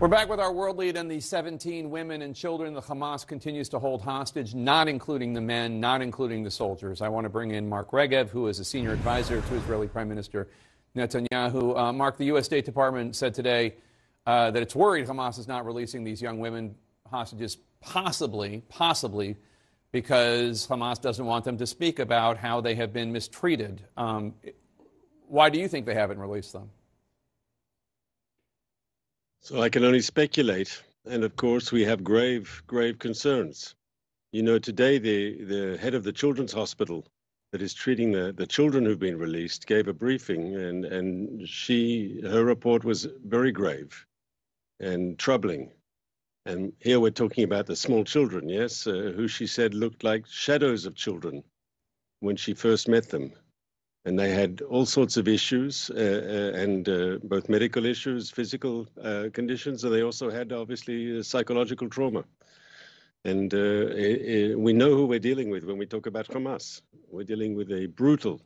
We're back with our world lead and the 17 women and children that Hamas continues to hold hostage, not including the men, not including the soldiers. I want to bring in Mark Regev, who is a senior advisor to Israeli Prime Minister Netanyahu. Mark, the U.S. State Department said today that it's worried Hamas is not releasing these young women hostages, possibly because Hamas doesn't want them to speak about how they have been mistreated. Why do you think they haven't released them? So I can only speculate. And of course, we have grave concerns. You know, today the head of the children's hospital that is treating the children who've been released gave a briefing, and her report was very grave and troubling. And here we're talking about the small children, yes, who she said looked like shadows of children when she first met them. And they had all sorts of issues, and both medical issues, physical conditions, and they also had, obviously, psychological trauma. And we know who we're dealing with when we talk about Hamas. We're dealing with a brutal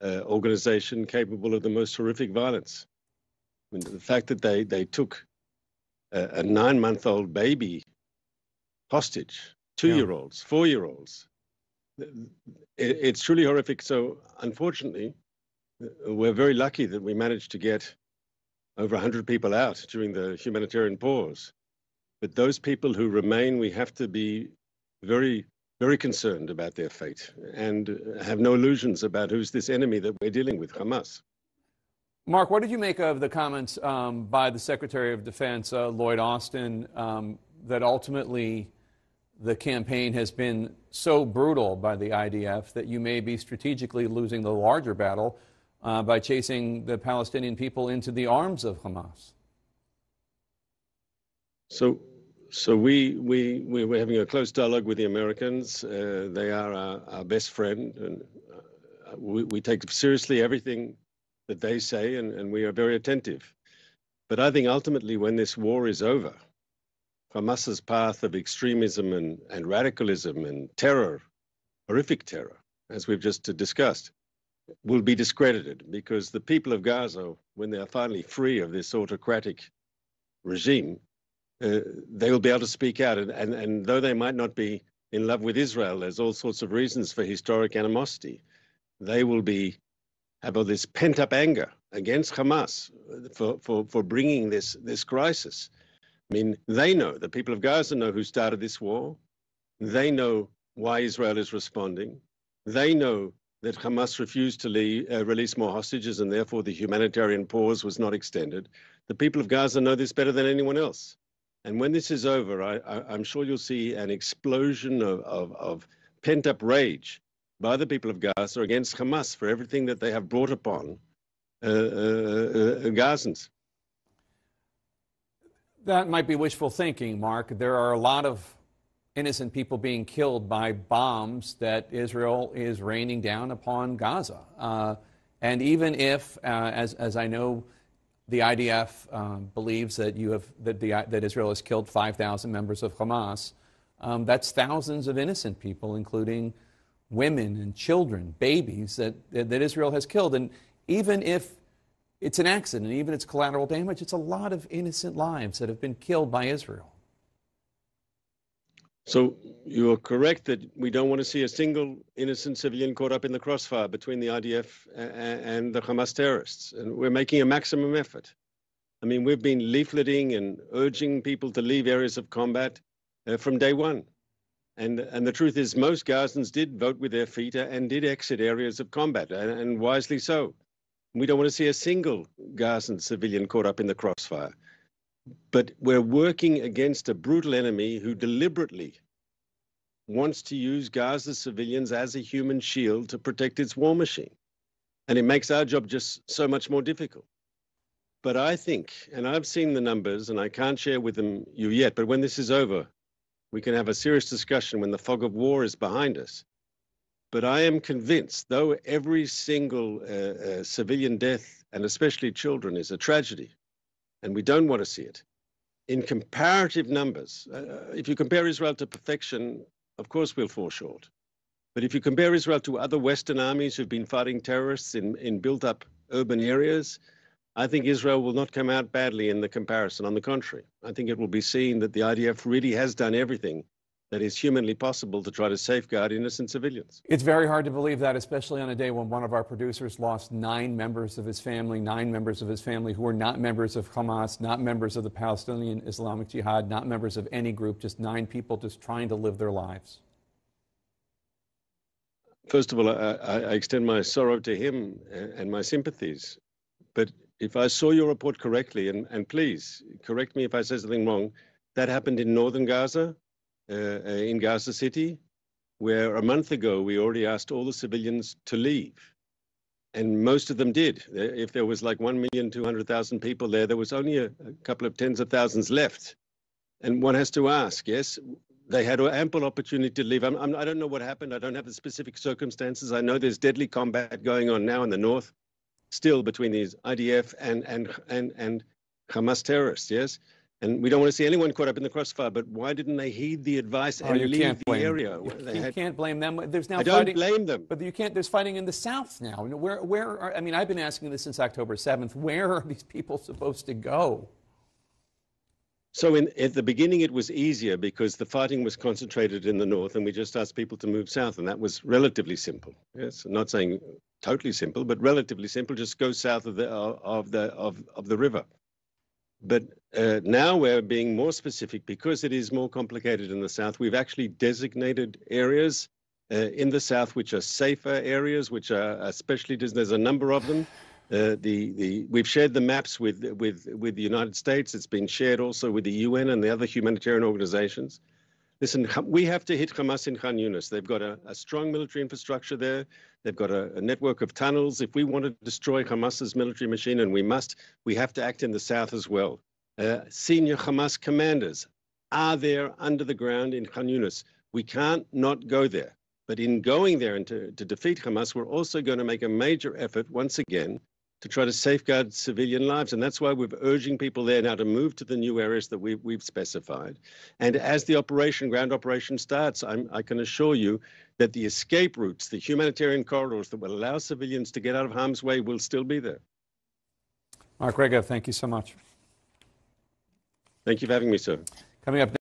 organization capable of the most horrific violence. I mean, the fact that they took a 9-month-old baby hostage, 2-year-olds, 4-year-olds, it's truly horrific. So unfortunately, we're very lucky that we managed to get over 100 people out during the humanitarian pause. But those people who remain, we have to be very, very concerned about their fate and have no illusions about who's this enemy that we're dealing with, Hamas. Mark, what did you make of the comments by the Secretary of Defense, Lloyd Austin, that ultimately the campaign has been so brutal by the IDF that you may be strategically losing the larger battle by chasing the Palestinian people into the arms of Hamas? So we're having a close dialogue with the Americans. They are our best friend, and we take seriously everything that they say, and we are very attentive. But I think ultimately when this war is over, Hamas's path of extremism and radicalism and terror, horrific terror, as we've just discussed, will be discredited, because the people of Gaza, when they are finally free of this autocratic regime, they will be able to speak out. And though they might not be in love with Israel, there's all sorts of reasons for historic animosity. They will have all this pent-up anger against Hamas for bringing this crisis. I mean, they know, the people of Gaza know who started this war. They know why Israel is responding. They know that Hamas refused to release more hostages, and therefore the humanitarian pause was not extended. The people of Gaza know this better than anyone else. And when this is over, I'm sure you'll see an explosion of pent-up rage by the people of Gaza against Hamas for everything that they have brought upon Gazans. That might be wishful thinking, Mark. There are a lot of innocent people being killed by bombs that Israel is raining down upon Gaza. And even if, as I know, the IDF believes that that Israel has killed 5,000 members of Hamas, that's thousands of innocent people, including women and children, babies that Israel has killed. And even if it's an accident, even if it's collateral damage, it's a lot of innocent lives that have been killed by Israel. So you are correct that we don't want to see a single innocent civilian caught up in the crossfire between the IDF and the Hamas terrorists. And we're making a maximum effort. I mean, we've been leafleting and urging people to leave areas of combat from day one. And the truth is, most Gazans did vote with their feet and did exit areas of combat, and wisely so. We don't want to see a single Gazan civilian caught up in the crossfire. But we're working against a brutal enemy who deliberately wants to use Gaza's civilians as a human shield to protect its war machine. And it makes our job just so much more difficult. But I think, and I've seen the numbers, and I can't share with you yet, but when this is over, we can have a serious discussion when the fog of war is behind us. But I am convinced, though every single civilian death, and especially children, is a tragedy, and we don't want to see it, in comparative numbers, if you compare Israel to perfection, of course we'll fall short. But if you compare Israel to other Western armies who've been fighting terrorists in built-up urban areas, I think Israel will not come out badly in the comparison. On the contrary, I think it will be seen that the IDF really has done everything that is humanly possible to try to safeguard innocent civilians. It's very hard to believe that, especially on a day when one of our producers lost 9 members of his family who were not members of Hamas, not members of the Palestinian Islamic Jihad, not members of any group, just 9 people just trying to live their lives. First of all, I extend my sorrow to him and my sympathies. But if I saw your report correctly, and please correct me if I say something wrong, that happened in northern Gaza, in Gaza City, where a month ago we already asked all the civilians to leave. And most of them did. If there was like 1,200,000 people there was only a couple of tens of thousands left. And one has to ask, yes, they had ample opportunity to leave. I don't know what happened. I don't have the specific circumstances. I know there's deadly combat going on now in the north, still between these IDF and Hamas terrorists, yes? And we don't want to see anyone caught up in the crossfire, but why didn't they heed the advice and leave the area? You can't blame them. There's now I don't blame them. But you can't. There's fighting in the south now. I mean, I've been asking this since October 7th. Where are these people supposed to go? So at the beginning, it was easier because the fighting was concentrated in the north, and we just asked people to move south, and that was relatively simple. Yes, I'm not saying totally simple, but relatively simple. Just go south of the river. But now we're being more specific because it is more complicated in the south. We've actually designated areas in the south which are safer areas, which are especially, there's a number of them. We've shared the maps with the United States. It's been shared also with the UN and the other humanitarian organizations. Listen, we have to hit Hamas in Khan Yunis. They've got a strong military infrastructure there. They've got a network of tunnels. If we want to destroy Hamas's military machine, and we have to act in the south as well. Senior Hamas commanders are there under the ground in Khan Yunis. We can't not go there. But in going there and to defeat Hamas, we're also going to make a major effort once again to try to safeguard civilian lives. And that's why we're urging people there now to move to the new areas that we've specified. And as the ground operation starts, I can assure you that the escape routes, the humanitarian corridors that will allow civilians to get out of harm's way will still be there. Mark Regev, thank you so much. Thank you for having me, sir. Coming up